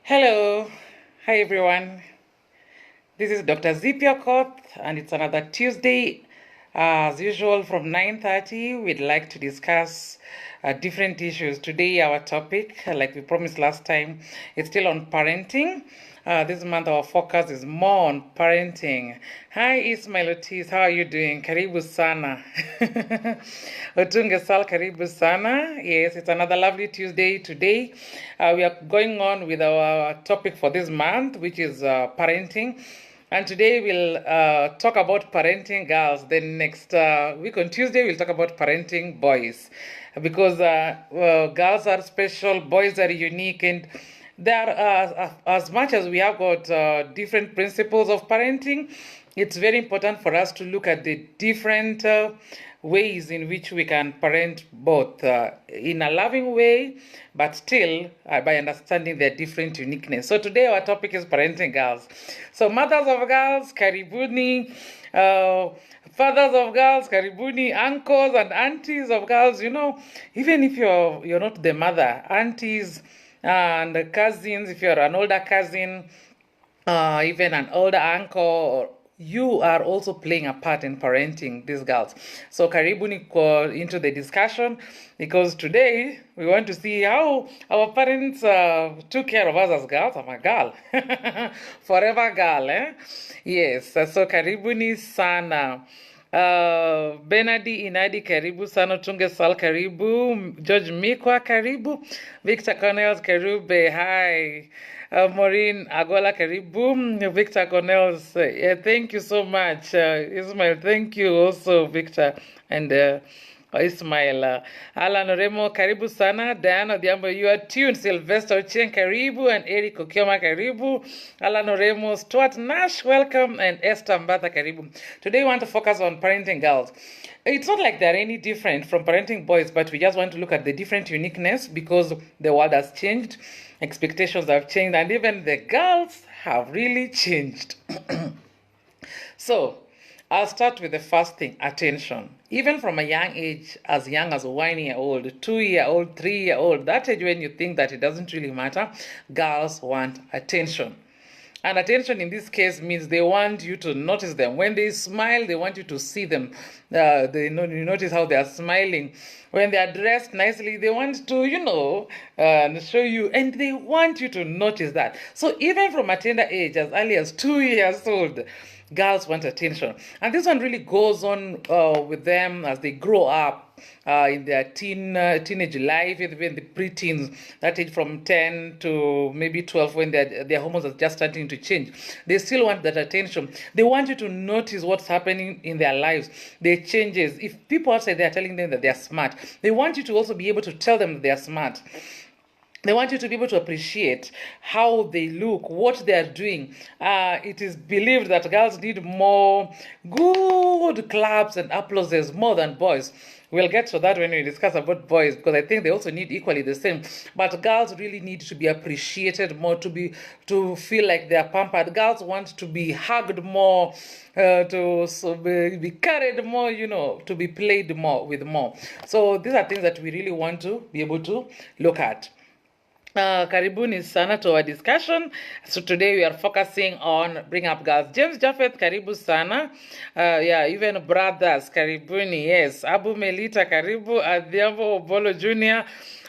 Hello, hi everyone. This is Dr. Zippy Okoth, and it's another Tuesday. As usual, from 9:30, we'd like to discuss different issues. Today, our topic, like we promised last time, is still on parenting. This month, our focus is more on parenting. Hi, Ismail Otis, how are you doing? Karibu sana. Otunge Sal, karibu sana. Yes, it's another lovely Tuesday today. We are going on with our topic for this month, which is parenting. And today we'll talk about parenting girls. Then next week on Tuesday, we'll talk about parenting boys. Because girls are special, boys are unique, and there as much as we have got different principles of parenting, it's very important for us to look at the different ways in which we can parent both in a loving way, but still by understanding their different uniqueness. So today our topic is parenting girls. So mothers of girls, karibuni. Fathers of girls, karibuni. Uncles and aunties of girls, even if you're not the mother, aunties and cousins, if you're an older cousin, even an older uncle, you are also playing a part in parenting these girls. So karibuni into the discussion, because today we want to see how our parents took care of us as girls. I'm a girl. Forever girl, eh? Yes, so karibuni sana. Benadi Inadi karibu sana. Tunge Sal karibu. George Mikwa karibu. Victor Cornels karibu. Hi. Maureen Agola karibu. Victor Cornels, yeah, thank you so much. Ismail, thank you also, Victor and Ismail. Alan Remo karibu sana. Diana Diambo, you are tuned. Sylvester Ochieng karibu, and Eric Okioma karibu. Alan Remo, Stuart Nash, welcome, and Esther Mbatha karibu. Today we want to focus on parenting girls. It's not like they're any different from parenting boys, but we just want to look at the different uniqueness, because the world has changed, expectations have changed, and even the girls have really changed. So I'll start with the first thing, attention. Even from a young age, as young as 1 year old, 2 year old, 3 year old, that age when you think that it doesn't really matter, girls want attention. And attention in this case means they want you to notice them. When they smile, they want you to see them. You notice how they are smiling. When they are dressed nicely, they want to, show you, and they want you to notice that. So even from a tender age, as early as 2 years old, girls want attention. And this one really goes on with them as they grow up. In their teenage life, even the preteens, that age from 10 to maybe 12, when their hormones are just starting to change, they still want that attention. They want you to notice what's happening in their lives, their changes. If people outside they are telling them that they are smart, they want you to also be able to tell them that they are smart. They want you to be able to appreciate how they look, what they are doing. It is believed that girls need more good claps and applauses more than boys. We'll get to that when we discuss about boys, because I think they also need equally the same. But girls really need to be appreciated more, to feel like they are pampered. Girls want to be hugged more, to be carried more, to be played more with more. So these are things that we really want to be able to look at. Karibuni sana to our discussion. So today we are focusing on bring up girls. James Japheth, karibu sana. Even brothers, karibuni. Yes, Abu Melita, karibu. Adhiambo Obolo Jr.,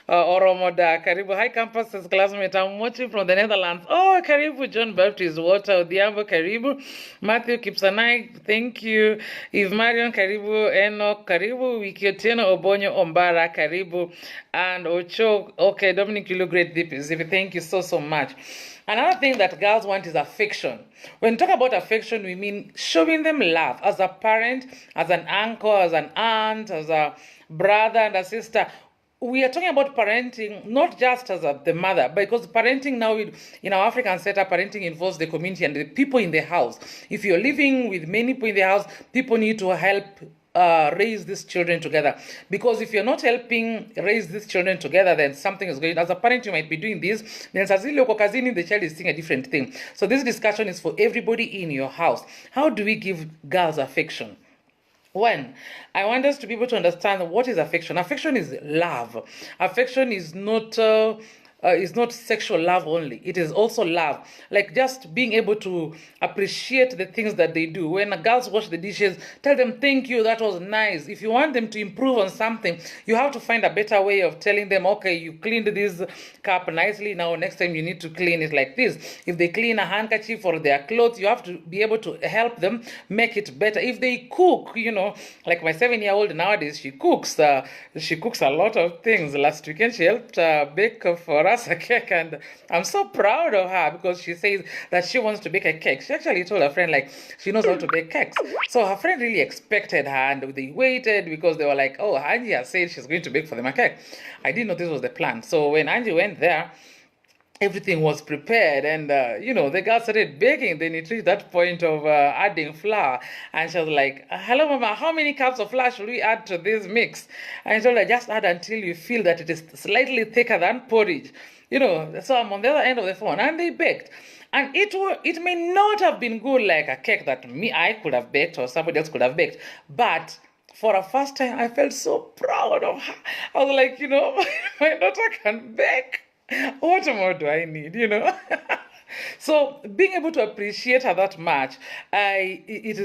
Oromoda, karibu. Hi campus classmate, I'm watching from the Netherlands. Oh, karibu. John Baptist Water, Odhiambo, karibu. Matthew Kipsanai, thank you. Eve Marion, karibu. Enoch, karibu. Wikiotieno Obonyo Ombara, karibu. And Ocho, okay, Dominic, you look great. Thank you so much. Another thing that girls want is affection. When we talk about affection, we mean showing them love as a parent, as an uncle, as an aunt, as a brother and a sister. We are talking about parenting, not just as the mother, because parenting now in our African setup, parenting involves the community and the people in the house. If you're living with many people in the house, people need to help raise these children together. Because if you're not helping raise these children together, then something is going. As a parent, you might be doing this. Then the child is seeing a different thing. So this discussion is for everybody in your house. How do we give girls affection? One, I want us to be able to understand what is affection. Affection is love. Affection is not is not sexual love only. It is also love. Like just being able to appreciate the things that they do. When girls wash the dishes, tell them, thank you, that was nice. If you want them to improve on something, you have to find a better way of telling them, okay, you cleaned this cup nicely, now next time you need to clean it like this. If they clean a handkerchief or their clothes, you have to be able to help them make it better. If they cook, you know, like my 7-year-old nowadays, she cooks a lot of things. Last weekend she helped bake for us a cake, and I'm so proud of her because she says that she wants to bake a cake. She actually told her friend like she knows how to bake cakes. So her friend really expected her, and they waited because they were like, oh, Angie has said she's going to bake for them a cake. I didn't know this was the plan. So when Angie went there, everything was prepared, and you know, the girl started baking. Then it reached that point of adding flour, and she was like, hello mama, how many cups of flour should we add to this mix? And I told her, just add until you feel that it is slightly thicker than porridge, you know. So I'm on the other end of the phone, and they baked. And it may not have been good like a cake that I could have baked or somebody else could have baked, but for a first time I felt so proud of her. I was like, you know, my daughter can bake. What more do I need, you know? So being able to appreciate her that much, it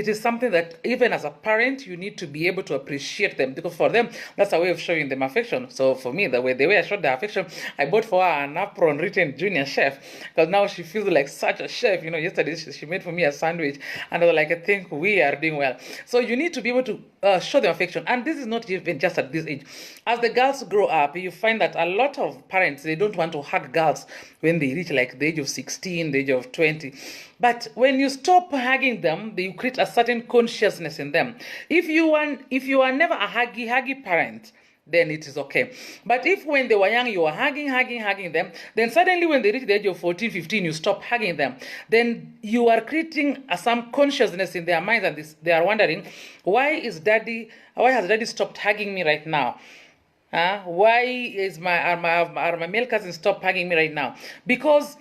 is something that even as a parent, you need to be able to appreciate them, because for them, that's a way of showing them affection. So for me, the way I showed the affection, I bought for her an apron written junior chef, because now she feels like such a chef. You know, yesterday she made for me a sandwich, and I was like, I think we are doing well. So you need to be able to show them affection. And this is not even just at this age. As the girls grow up, you find that a lot of parents, they don't want to hug girls when they reach like the age of 16, the age of 20. But when you stop hugging them, you create a certain consciousness in them. If you are never a huggy parent, then it is okay. But if when they were young, you were hugging them, then suddenly when they reach the age of 14, 15, you stop hugging them, then you are creating some consciousness in their minds, and they are wondering, why has daddy stopped hugging me right now? Why is are my male cousins stop hugging me right now? Because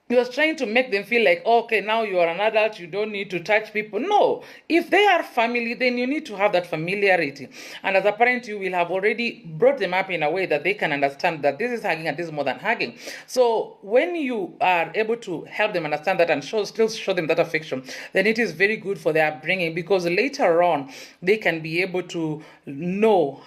he was trying to make them feel like, okay, now you are an adult, you don't need to touch people. No, if they are family, then you need to have that familiarity. And as a parent, you will have already brought them up in a way that they can understand that this is hugging and this is more than hugging. So when you are able to help them understand that and still show them that affection, then it is very good for their upbringing, because later on, they can be able to know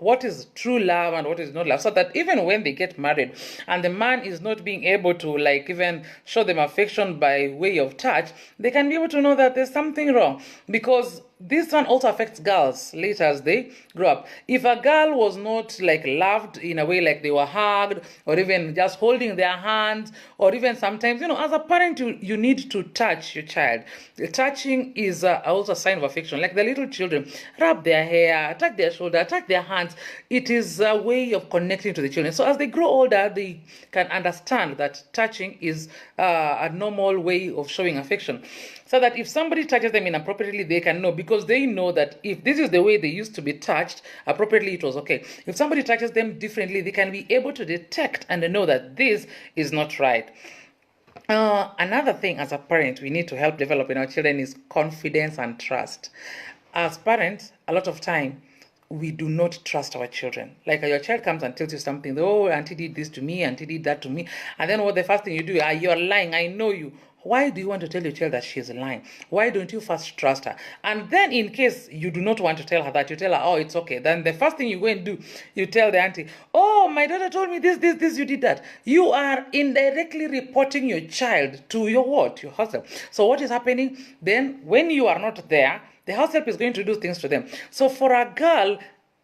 what is true love and what is not love, so that even when they get married and the man is not being able to like even show them affection by way of touch, they can be able to know that there's something wrong, because this one also affects girls later as they grow up. If a girl was not like loved in a way, like they were hugged or even just holding their hands, or even sometimes, you know, as a parent, you need to touch your child. Touching is also a sign of affection. Like the little children, rub their hair, touch their shoulder, touch their hands. It is a way of connecting to the children. So as they grow older, they can understand that touching is a normal way of showing affection. So that if somebody touches them inappropriately, they can know, because they know that if this is the way they used to be touched appropriately, it was okay. If somebody touches them differently, they can be able to detect and know that this is not right. Another thing as a parent we need to help develop in our children is confidence and trust. As parents, a lot of time, we do not trust our children. Like your child comes and tells you something, oh, auntie did this to me, auntie did that to me. And then what the first thing you do, you're lying, I know you. Why do you want to tell your child that she's lying? Why don't you first trust her? And then in case you do not want to tell her that, you tell her, oh, it's okay. Then the first thing you go and do, you tell the auntie, oh, my daughter told me this, you did that. You are indirectly reporting your child to your what? Your house help. So what is happening? Then when you are not there, the house help is going to do things to them. So for a girl,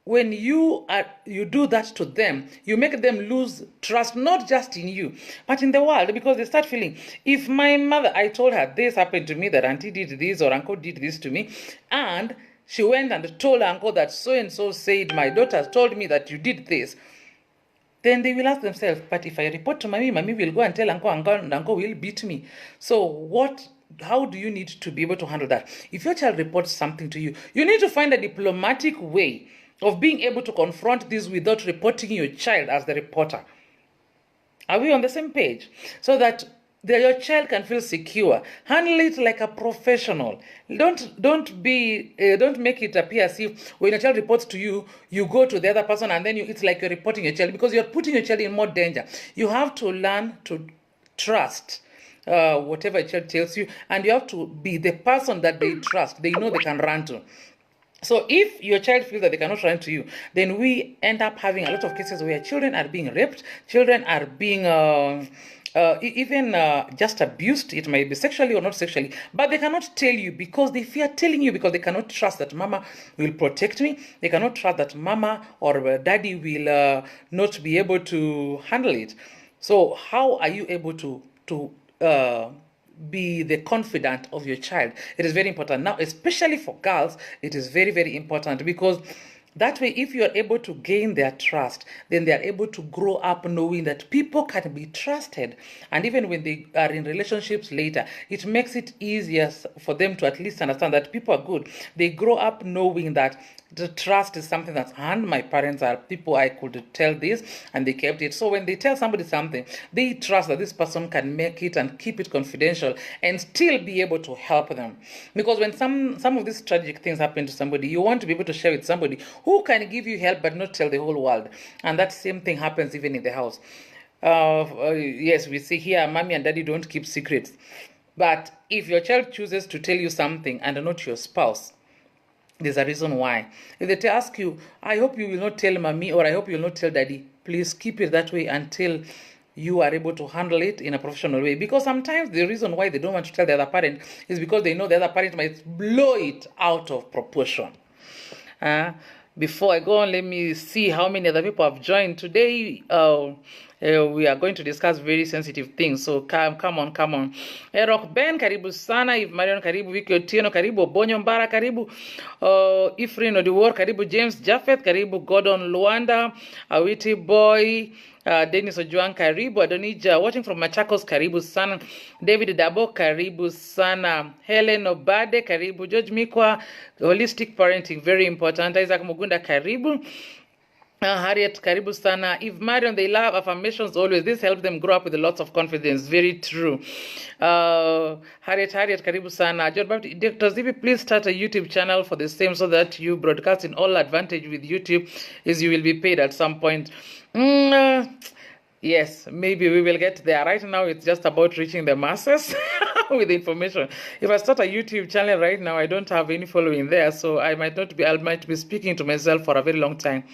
when you do that to them, you make them lose trust, not just in you, but in the world, because they start feeling, if my mother, I told her this happened to me, that auntie did this or uncle did this to me, and she went and told uncle that so-and-so said, my daughter told me that you did this, then they will ask themselves, but if I report to mommy will go and tell uncle, and uncle will beat me. So how do you need to be able to handle that? If your child reports something to you, you need to find a diplomatic way of being able to confront this without reporting your child as the reporter. Are we on the same page? So that your child can feel secure. Handle it like a professional. Don't make it appear as if when a child reports to you, you go to the other person and then it's like you're reporting your child, because you're putting your child in more danger. You have to learn to trust whatever a child tells you, and you have to be the person that they trust. They know they can run to. So if your child feels that they cannot run to you, then we end up having a lot of cases where children are being raped, children are being even just abused. It might be sexually or not sexually, but they cannot tell you because they fear telling you, because they cannot trust that mama will protect me. They cannot trust that mama or daddy will not be able to handle it. So how are you able to be the confidant of your child? It is very important. Now, especially for girls, it is very, very important, because that way, if you are able to gain their trust, then they are able to grow up knowing that people can be trusted. And even when they are in relationships later, it makes it easier for them to at least understand that people are good. They grow up knowing that the trust is something that's, and my parents are people I could tell this and they kept it. So when they tell somebody something, they trust that this person can make it and keep it confidential and still be able to help them. Because when some of these tragic things happen to somebody, you want to be able to share with somebody who can give you help but not tell the whole world. And that same thing happens even in the house. Yes, we see here, mommy and daddy don't keep secrets. But if your child chooses to tell you something and not your spouse, there's a reason why. If they ask you, I hope you will not tell mommy, or I hope you will not tell daddy, please keep it that way until you are able to handle it in a professional way. Because sometimes the reason why they don't want to tell the other parent is because they know the other parent might blow it out of proportion. Before I go on, let me see how many other people have joined. Today, we are going to discuss very sensitive things. So come on. Rock Ben, karibu sana. Eve Marion, karibu. Vicky Otieno, karibu. Bonyo Mbara, karibu. Ifrin Odiwar, karibu. James Japheth, karibu. Gordon Luanda, Awiti Boy, Dennis Ojuan, karibu. Adonija, watching from Machakos, karibu sana. David Dabo, karibu sana. Helen Obade, karibu. George Mikwa, holistic parenting, very important. Isaac Mugunda, karibu. Harriet, karibu sana. Eve Marion, they love affirmations always. This helps them grow up with lots of confidence. Very true. Harriet, karibu sana. John Baptist, Dr. Zippy, please start a YouTube channel for the same, so that you broadcast in all advantage with YouTube, is you will be paid at some point. Yes, maybe we will get there. Right now, it's just about reaching the masses with information. If I start a YouTube channel right now, I don't have any following there, so I might be speaking to myself for a very long time.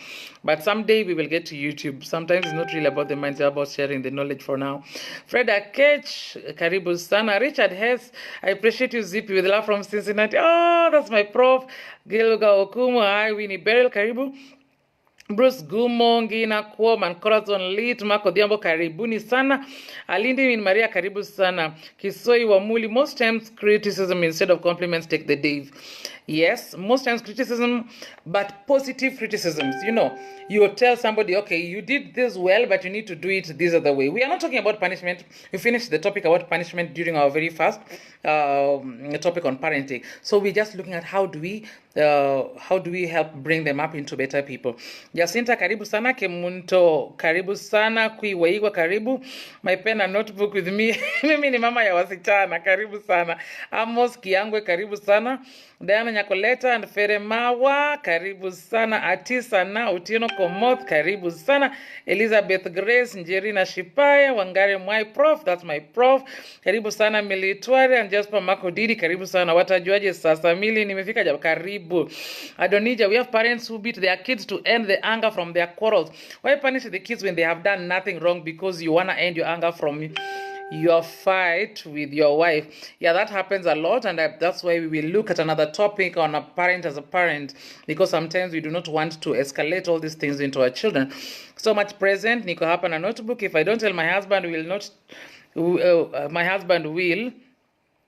But someday we will get to YouTube. Sometimes it's not really about the mind, it's about sharing the knowledge for now. Freda Ketch, karibu sana. Richard Hess, I appreciate you, Zippy, with love from Cincinnati. Oh, that's my prof. Gilga Okumu, hi, Winnie Beryl, karibu. Bruce Gumo, Ngina Kuoman, Corazon Lit, Marco Diambo, karibuni sana. Alindi in Maria, karibu sana. Kisoi Wamuli, most times criticism instead of compliments take the day. Yes, most times criticism, but positive criticisms. You know, you tell somebody, okay, you did this well, but you need to do it this other way. We are not talking about punishment. We finished the topic about punishment during our very first topic on parenting. So we're just looking at how do we help bring them up into better people. Jacinta, karibu sana. Kemunto, karibu sana. Kuiwaigwa, karibu. My pen and notebook with me. Mimi ni mama ya wasichana, karibu sana. Amos Kiangwe, karibu sana. Diana Nyakoleta and Feremawa, karibu sana. Atisa na Utieno Komoth, karibu sana. Elizabeth Grace, Njerina Shipaya, Wangare Mwai Prof, that's my prof. Karibu sana Militware and Jasper Mako Didi, karibu sana. Watajuaje sasa mili nimefika jab, karibu. Adonija, we have parents who beat their kids to end the anger from their quarrels. Why punish the kids when they have done nothing wrong because you want to end your anger from your fight with your wife? Yeah, that happens a lot, and that's why we will look at another topic on a parent as a parent, because sometimes we do not want to escalate all these things into our children. So much present. Niko hapa na notebook. If I don't tell my husband, will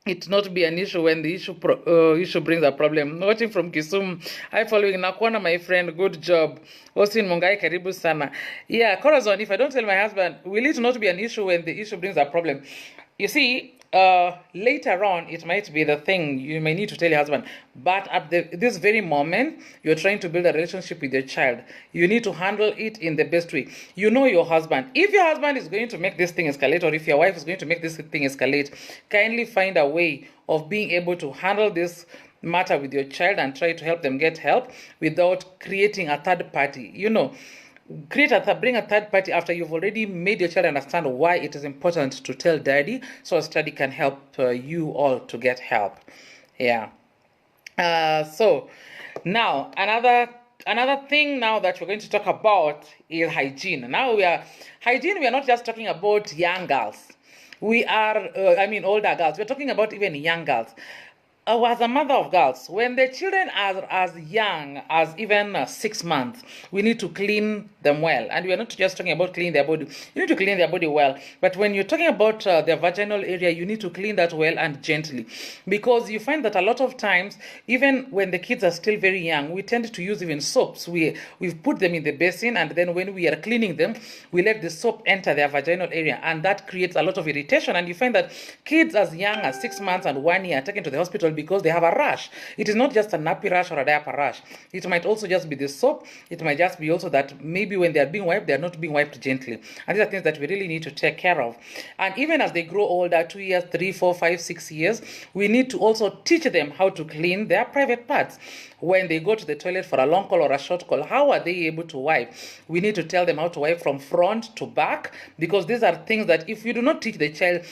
it not be an issue when the issue brings a problem. Watching from Kisumu, I following Nakwana, my friend, good job. Austin Mungai, karibu sana. Yeah, Corazon, if I don't tell my husband, will it not be an issue when the issue brings a problem? You see, later on it might be the thing you may need to tell your husband, but at this very moment you're trying to build a relationship with your child, you need to handle it in the best way. You know your husband. If your husband is going to make this thing escalate, or if your wife is going to make this thing escalate, kindly find a way of being able to handle this matter with your child and try to help them get help without creating a third party. You know, bring a third party after you've already made your child understand why it is important to tell daddy, so as daddy can help you all to get help. Yeah. So now another thing now that we're going to talk about is hygiene. Now we are not just talking about young girls. We are older girls. We're talking about even young girls. As a mother of girls, when the children are as young as even 6 months, we need to clean them well. And we are not just talking about cleaning their body. You need to clean their body well. But when you're talking about their vaginal area, you need to clean that well and gently. Because you find that a lot of times, even when the kids are still very young, we tend to use even soaps. We've put them in the basin, and then when we are cleaning them, we let the soap enter their vaginal area. And that creates a lot of irritation. And you find that kids as young as 6 months and 1 year are taken to the hospital because they have a rash. It is not just a nappy rash or a diaper rash. It might also just be the soap. It might just be also that maybe when they are being wiped, they are not being wiped gently. And these are things that we really need to take care of. And even as they grow older, 2 years, 3, 4, 5, 6 years, we need to also teach them how to clean their private parts. When they go to the toilet for a long call or a short call, how are they able to wipe? We need to tell them how to wipe from front to back, because these are things that if you do not teach the child,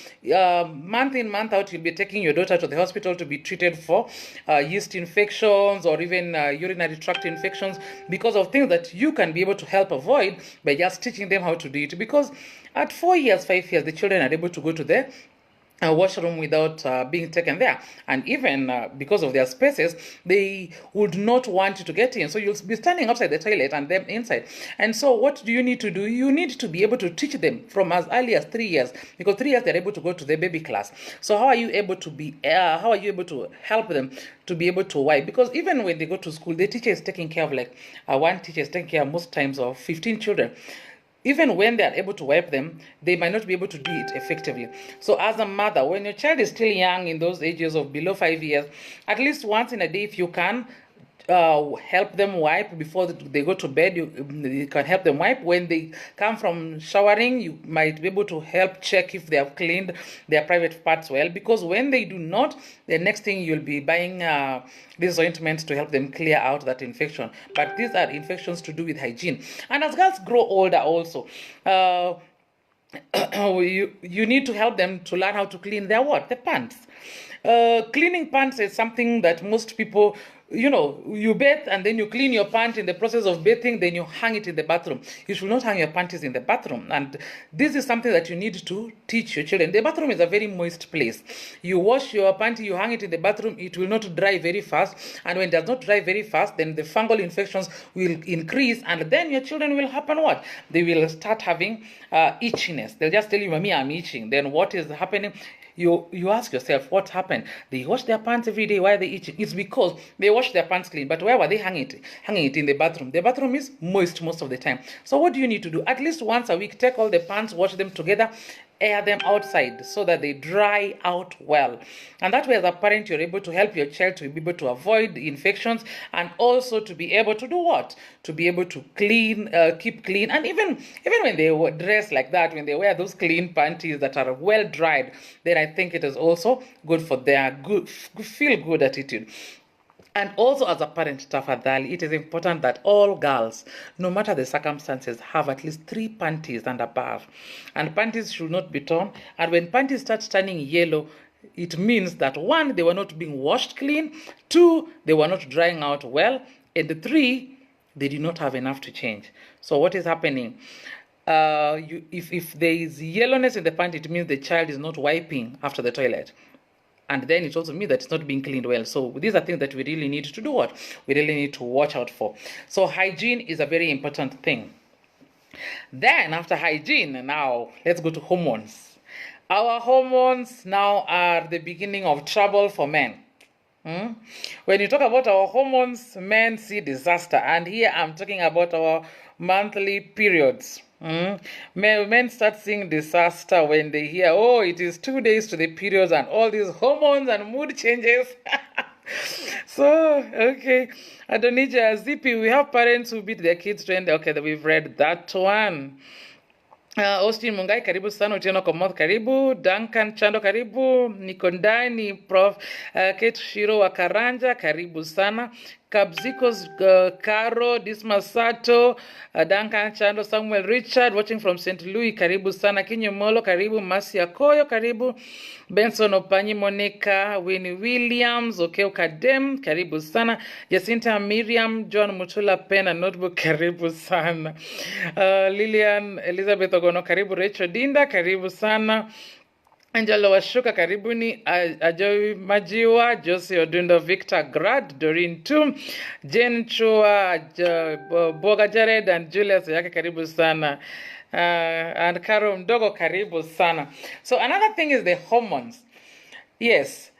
month in, month out, you'll be taking your daughter to the hospital to be treated for yeast infections or even urinary tract infections, because of things that you can be able to help avoid by just teaching them how to do it. Because at 4 years, 5 years, the children are able to go to the washroom without being taken there, and even because of their spaces, they would not want you to get in, so you'll be standing outside the toilet and them inside. And so what do you need to do? You need to be able to teach them from as early as 3 years, because 3 years they're able to go to the baby class. So how are you able to help them to be able to wipe? Because even when they go to school, the teacher is taking care of one teacher is taking care most times of 15 children. Even when they are able to wipe them, they might not be able to do it effectively. So as a mother, when your child is still young in those ages of below 5 years, at least once in a day, if you can, help them wipe before they go to bed. You can help them wipe. When they come from showering, you might be able to help check if they have cleaned their private parts well, because when they do not, the next thing you'll be buying these ointments to help them clear out that infection. But these are infections to do with hygiene. And as girls grow older also, you need to help them to learn how to clean the pants. Cleaning pants is something that most people, you bathe and then you clean your pant. In the process of bathing, then you hang it in the bathroom. You should not hang your panties in the bathroom. And this is something that you need to teach your children. The bathroom is a very moist place. You wash your panty, you hang it in the bathroom, it will not dry very fast. And when it does not dry very fast, then the fungal infections will increase, and then your children will happen what? They will start having itchiness. They'll just tell you, Mommy, I'm itching. Then what is happening? You ask yourself, what happened? They wash their pants every day. Why are they itching? It's because they wash their pants clean. But where were they hanging it? Hanging it in the bathroom. The bathroom is moist most of the time. So what do you need to do? At least once a week, take all the pants, wash them together, air them outside so that they dry out well. And that way, as a parent, you're able to help your child to be able to avoid infections, and also to be able to do what? To be able to clean, keep clean. And even when they dress like that, when they wear those clean panties that are well dried, then I think it is also good for their feel good attitude. And also, as a parent, tafadhali, it is important that all girls, no matter the circumstances, have at least 3 panties and above. And panties should not be torn. And when panties start turning yellow, it means that 1, they were not being washed clean, 2, they were not drying out well, and 3, they did not have enough to change. So what is happening? If there is yellowness in the panty, it means the child is not wiping after the toilet. And then it also means that it's not being cleaned well. So these are things that we really need to do what? We really need to watch out for. So hygiene is a very important thing. Then after hygiene, now let's go to hormones. Our hormones now are the beginning of trouble for men. When you talk about our hormones, men see disaster. And here I'm talking about our monthly periods. Men start seeing disaster when they hear, oh, it is 2 days to the periods and all these hormones and mood changes. So, okay. Adonija, Zippy, we have parents who beat their kids to end. Okay, we've read that one. Austin Mungai, karibu sana. Otieno Komoth, karibu. Duncan Chando, karibu. Niko ndani. Prof. Kate Shiro wa Karanja, karibu sana. Kabzikos Caro, Dismas Sato, Duncan Chando, Samuel Richard, watching from St. Louis, karibu sana. Kinyo Molo, karibu. Masi Akoyo, karibu. Benson Opanyi, Monica, Winnie Williams, Okeo Kadem, karibu sana. Jacinta Miriam, John Mutula Pen and Notebook, karibu sana. Lilian Elizabeth Ogono, karibu. Rachel Dinda, karibu sana. Angela Washuka, karibuni. Ajoy Majiwa, Josie Odundo, Victor Grad, Doreen Tum, Jen Chua, Boga Jared, and Julius Yake, karibu sana. And Karo Mdogo, karibu sana. So another thing is the hormones. Yes.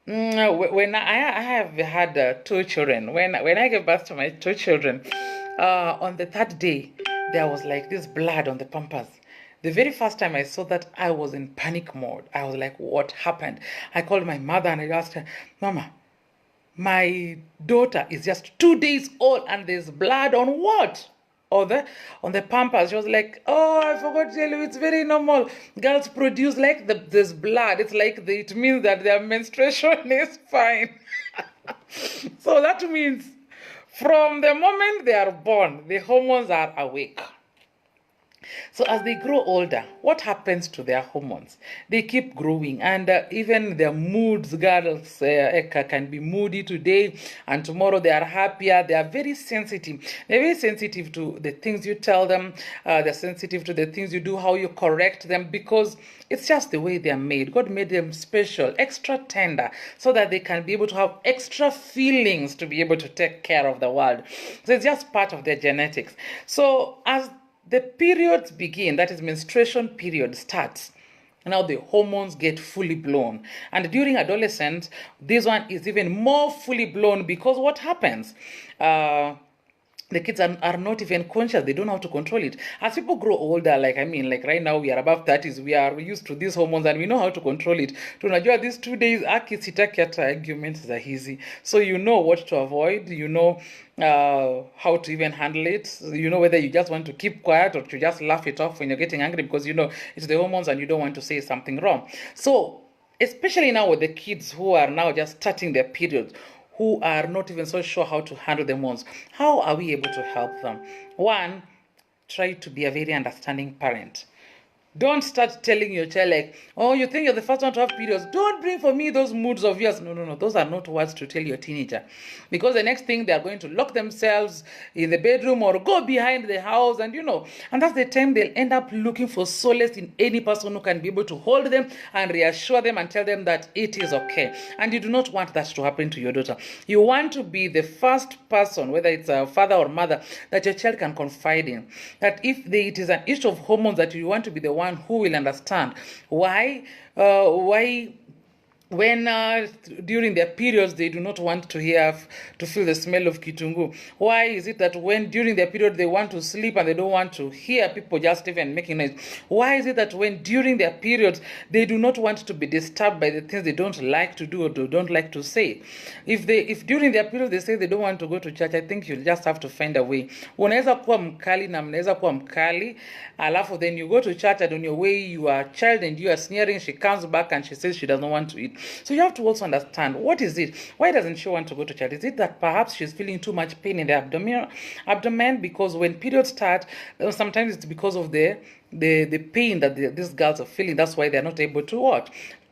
When I have had 2 children, when I gave birth to my 2 children, on the 3rd day, there was like this blood on the pampers. The very first time I saw that, I was in panic mode. I was like, what happened? I called my mother and I asked her, Mama, my daughter is just 2 days old and there's blood on what? On the pampers. She was like, oh, I forgot to tell you, it's very normal. Girls produce like this blood. It's like it means that their menstruation is fine. So that means from the moment they are born, the hormones are awake. So as they grow older, what happens to their hormones? They keep growing, and even their moods, girls can be moody today, and tomorrow they are happier. They are very sensitive. They're very sensitive to the things you tell them. They're sensitive to the things you do, how you correct them, because it's just the way they are made. God made them special, extra tender, so that they can be able to have extra feelings to be able to take care of the world. So it's just part of their genetics. So as the periods begin, that is menstruation period starts, now the hormones get fully blown. And during adolescence, this one is even more fully blown, because what happens? The kids are not even conscious. They don't know how to control it. As people grow older, like right now we are above 30s, we are used to these hormones and we know how to control it. Tunajua these 2 days, sitaki hata arguments are easy. So you know what to avoid. You know how to even handle it. You know whether you just want to keep quiet or to just laugh it off when you're getting angry, because you know it's the hormones and you don't want to say something wrong. So especially now with the kids who are now just starting their periods, who are not even so sure how to handle the hormones, how are we able to help them? One, try to be a very understanding parent. Don't start telling your child like, oh, you think you're the first one to have periods. Don't bring for me those moods of yours. No. Those are not words to tell your teenager. Because the next thing, they are going to lock themselves in the bedroom or go behind the house. And, and that's the time they'll end up looking for solace in any person who can be able to hold them and reassure them and tell them that it is okay. And you do not want that to happen to your daughter. You want to be the first person, whether it's a father or mother, that your child can confide in. That if it is an issue of hormones, that you want to be the one who will understand why when during their periods they do not want to feel the smell of kitungu. Why is it that when during their period they want to sleep and they don't want to hear people just even making noise? Why is it that when during their periods they do not want to be disturbed by the things they don't like to do or don't like to say? If during their period they say they don't want to go to church, I think you'll just have to find a way. Unaweza kuwa mkali na mnaweza kuwa mkali, alafu then you go to church and on your way your child and you are sneering, she comes back and she says she doesn't want to eat. So you have to also understand, what is it? Why doesn't she want to go to church? Is it that perhaps she's feeling too much pain in the abdomen? Because when periods start, sometimes it's because of the pain that these girls are feeling. That's why they're not able to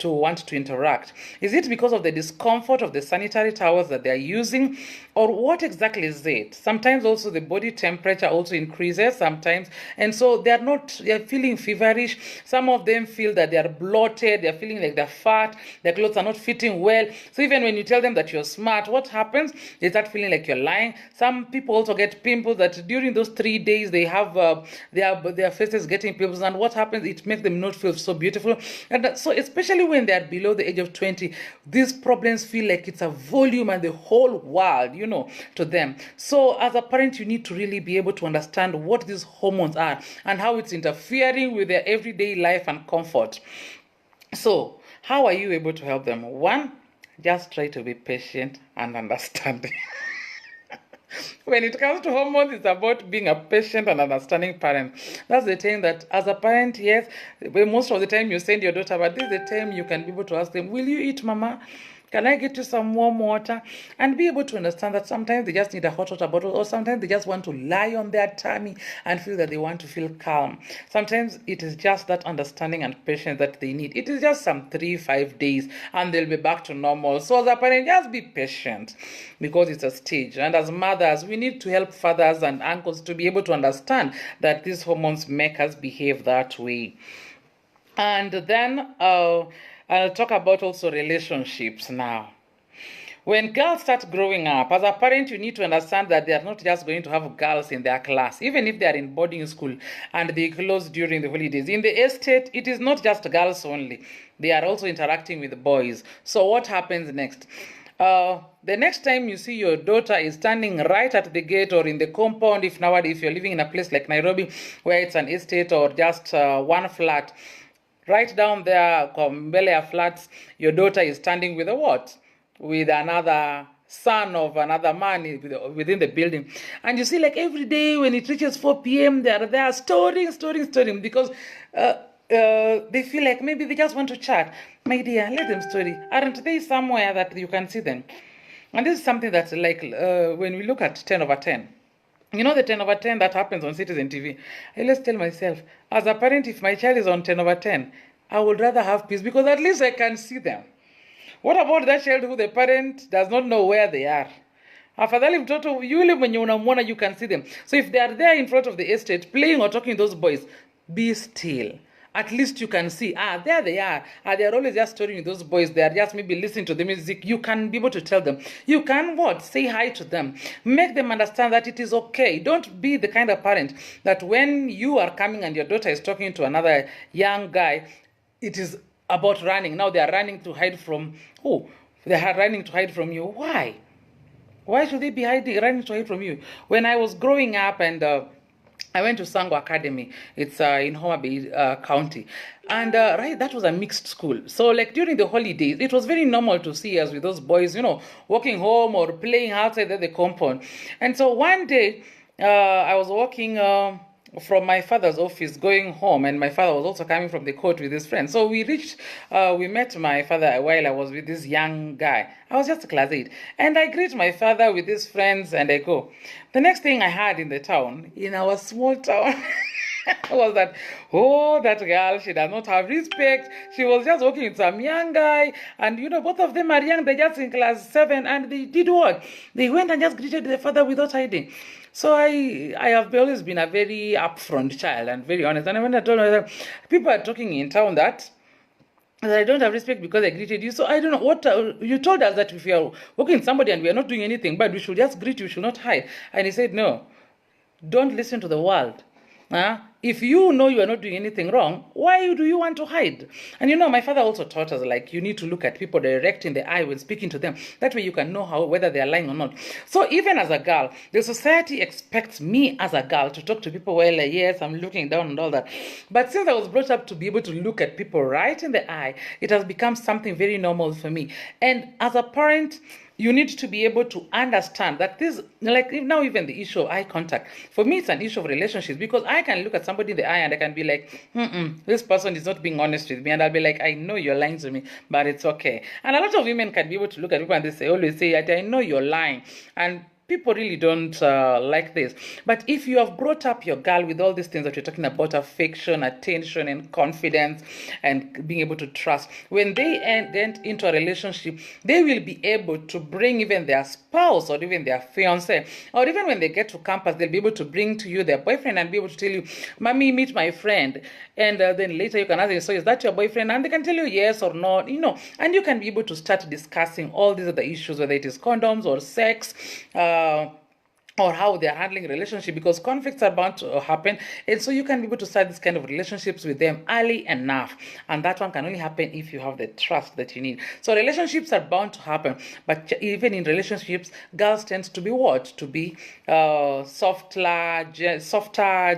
want to interact. Is it because of the discomfort of the sanitary towels that they're using? Or what exactly is it? Sometimes also the body temperature also increases sometimes. And so they're feeling feverish. Some of them feel that they're bloated. They're feeling like they're fat. Their clothes are not fitting well. So even when you tell them that you're smart, what happens? They start feeling like you're lying. Some people also get pimples that during those 3 days they have their faces getting pimples. And what happens? It makes them not feel so beautiful. And so especially when they're below the age of 20, these problems feel like it's a volume and the whole world, to them. So as a parent, you need to really be able to understand what these hormones are and how it's interfering with their everyday life and comfort. So how are you able to help them? One, just try to be patient and understanding. When it comes to hormones, it's about being a patient and understanding parent. That's the thing that as a parent, yes, most of the time you send your daughter, but this is the time you can be able to ask them, will you eat, mama? Can I get you some warm water? And be able to understand that sometimes they just need a hot water bottle, or sometimes they just want to lie on their tummy and feel that they want to feel calm. Sometimes it is just that understanding and patience that they need. It is just some 3-5 days and they'll be back to normal. So as a parent, just be patient because it's a stage. And as mothers, we need to help fathers and uncles to be able to understand that these hormones make us behave that way. And then I'll talk about also relationships now. When girls start growing up, as a parent, you need to understand that they are not just going to have girls in their class, even if they are in boarding school and they close during the holidays. In the estate, it is not just girls only. They are also interacting with boys. So what happens next? The next time you see your daughter is standing right at the gate or in the compound, if you're living in a place like Nairobi, where it's an estate or just one flat, right down there, Mbele flats, your daughter is standing with a what? With another son of another man within the building. And you see, like every day when it reaches 4 p.m., they are there storing, because they feel like maybe they just want to chat. My dear, let them story. Aren't they somewhere that you can see them? And this is something that's like when we look at 10 over 10. You know the 10 over 10 that happens on Citizen TV? I always tell myself, as a parent, if my child is on 10 over 10, I would rather have peace because at least I can see them. What about that child who the parent does not know where they are? Afadhali mtoto yule mwenye unamwona, you can see them. So if they are there in front of the estate playing or talking to those boys, be still. At least you can see, there they are. They are always just storing with those boys. They are just maybe listening to the music. You can be able to tell them. You can what? Say hi to them. Make them understand that it is okay. Don't be the kind of parent that when you are coming and your daughter is talking to another young guy, it is about running. Now they are running to hide from who? They are running to hide from you. Why? Why should they be running to hide from you? When I was growing up and I went to Sango Academy. It's in Homa Bay County. And that was a mixed school. So like during the holidays, it was very normal to see us with those boys, walking home or playing outside the compound. And so one day, I was walking from my father's office going home, and my father was also coming from the court with his friends. So we met my father while I was with this young guy. I was just class 8. And I greet my father with his friends and I go. The next thing I heard in the town, in our small town, was that, that girl, she does not have respect. She was just walking with some young guy. And, both of them are young. They're just in class 7. And they did what? They went and just greeted their father without hiding. So I have always been a very upfront child and very honest. And when I told her, people are talking in town that I don't have respect because I greeted you. So I don't know what you told us, that if you are working with somebody and we are not doing anything, but we should just greet you, we should not hide. And he said, no, don't listen to the world. If you know you are not doing anything wrong, why do you want to hide? And my father also taught us, like, you need to look at people direct in the eye when speaking to them. That way you can know whether they are lying or not. So even as a girl, the society expects me as a girl to talk to people, well, yes, I'm looking down and all that. But since I was brought up to be able to look at people right in the eye, it has become something very normal for me. And as a parent, you need to be able to understand that this, like now even the issue of eye contact, for me it's an issue of relationships, because I can look at somebody in the eye and I can be like, this person is not being honest with me, and I'll be like, I know you're lying to me, but it's okay. And a lot of women can be able to look at people and they always say, I know you're lying, and people really don't like this. But if you have brought up your girl with all these things that you're talking about, affection, attention, and confidence, and being able to trust, when they get into a relationship, they will be able to bring even their spouse or even their fiance, or even when they get to campus, they'll be able to bring to you their boyfriend and be able to tell you, Mommy, meet my friend. And then later you can ask them, so is that your boyfriend? And they can tell you yes or no, and you can be able to start discussing all these other issues, whether it is condoms or sex, or how they are handling relationship, because conflicts are bound to happen, and so you can be able to start this kind of relationships with them early enough, and that one can only happen if you have the trust that you need. So relationships are bound to happen, but even in relationships, girls tend to be what? To be softer,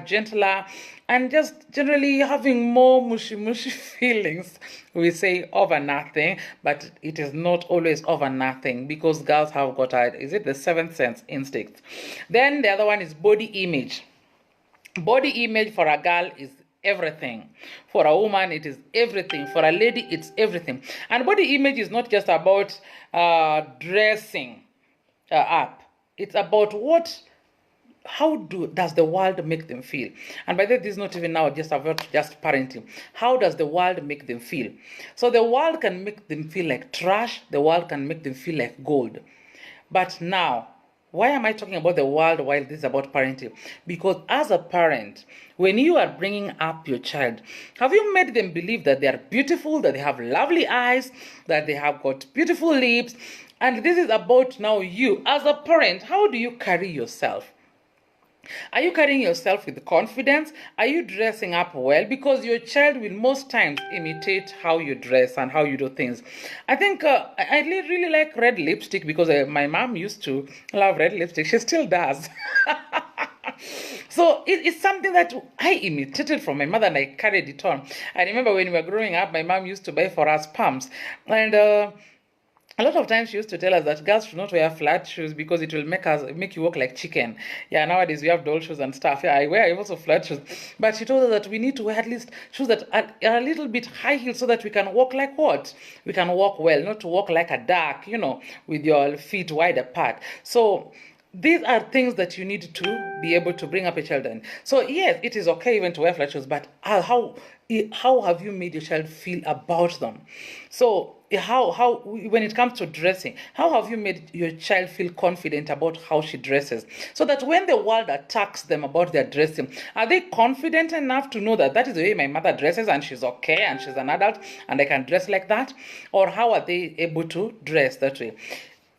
gentler, and just generally having more mushy feelings. We say over nothing, but it is not always over nothing, because girls have got the seventh sense instinct. Then the other one is body image. Body image for a girl is everything. For a woman, it is everything. For a lady, it's everything. And body image is not just about dressing up. It's about how does the world make them feel? And by the way, this is not even now just about just parenting. How does the world make them feel? So the world can make them feel like trash. The world can make them feel like gold. But now, why am I talking about the world while this is about parenting? Because as a parent, when you are bringing up your child, have you made them believe that they are beautiful, that they have lovely eyes, that they have got beautiful lips? And this is about now you. As a parent, how do you carry yourself? Are you carrying yourself with confidence? Are you dressing up well? Because your child will most times imitate how you dress and how you do things. I think I really like red lipstick, because my mom used to love red lipstick. She still does. So it's something that I imitated from my mother, and I carried it on. I remember when we were growing up, my mom used to buy for us pumps. And a lot of times she used to tell us that girls should not wear flat shoes because it will make you walk like chicken. Yeah, nowadays we have doll shoes and stuff. Yeah, I wear also flat shoes. But she told us that we need to wear at least shoes that are a little bit high heels, so that we can walk like what? We can walk well, not to walk like a duck, with your feet wide apart. So these are things that you need to be able to bring up a child in. So yes, it is okay even to wear flat shoes, but how have you made your child feel about them? So how when it comes to dressing, how have you made your child feel confident about how she dresses, so that when the world attacks them about their dressing, are they confident enough to know that that is the way my mother dresses and she's okay and she's an adult and I can dress like that? Or how are they able to dress that way?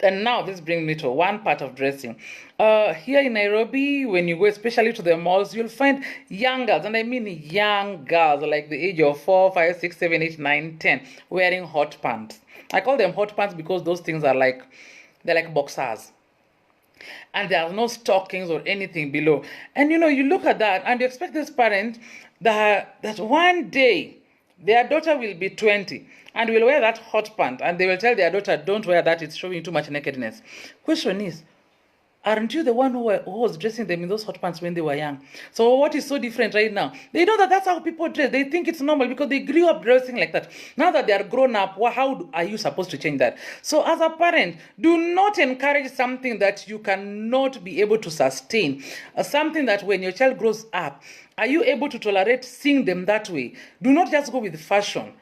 And now this brings me to one part of dressing. Here in Nairobi, when you go especially to the malls, you'll find young girls, and I mean young girls, like the age of 4, 5, 6, 7, 8, 9, 10, wearing hot pants. I call them hot pants because those things are they're like boxers. And there are no stockings or anything below. And you look at that and you expect this parent that one day their daughter will be 20 and will wear that hot pant, and they will tell their daughter, don't wear that, it's showing too much nakedness. Question is, aren't you the one who was dressing them in those hot pants when they were young? So what is so different right now? They know that that's how people dress. They think it's normal because they grew up dressing like that. Now that they are grown up, how are you supposed to change that? So as a parent, do not encourage something that you cannot be able to sustain. Something that when your child grows up, are you able to tolerate seeing them that way? Do not just go with fashion.